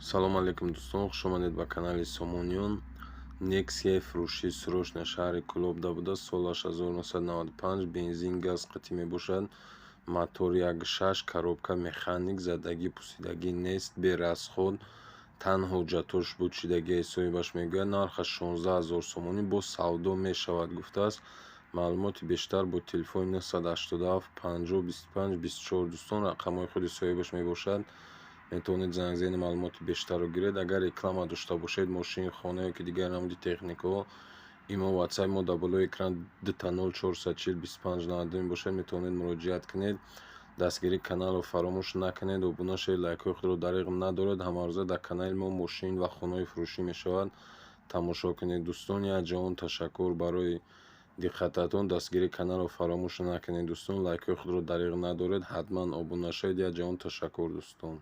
салом алейкум дӯстон, хушомадед ба канали Сомониён. Nexia фурӯши Срочна шаҳри Кӯлобда буда. Солаш 1995. Бензин, газ қатъӣ мебошад. Мотор 1.6, коробка механик, задагӣ пусидагӣ нест, берасход. Танҳо ҳуҷҷатош будшидагии соҳибаш мегӯяд. Нархаш 16 000 сомонӣ бо савдо мешавад гуфтааст. маълумоти бештар бо телефони 987 50 25 24. дӯстон, рақамҳои худи соҳибаш мебошад. метавонед занг зани маълумоти бештарро гиред. Агар реклама дошта бошед, мошини хона ё ки дигар намуди техникаҳо, имо ватсаби мо дар болои экран 20440 25 92 мебошад. метавонед муроҷиат кунед. дастгирии каналро фаромӯш накунед. обуна шавед. лайкҳои худро дариғ надоред. ҳамарӯза дар канали мо мошин ва хонаҳои фурӯшӣ мешавад. тамошо кунед дӯстон. якҷаҳон ташаккур барои диққататон. дастгирии каналро фаромӯш накунед дӯстон. лайкҳои худро дариғ надоред. ҳатман обуна шавед. якҷаҳон ташаккур дӯстон.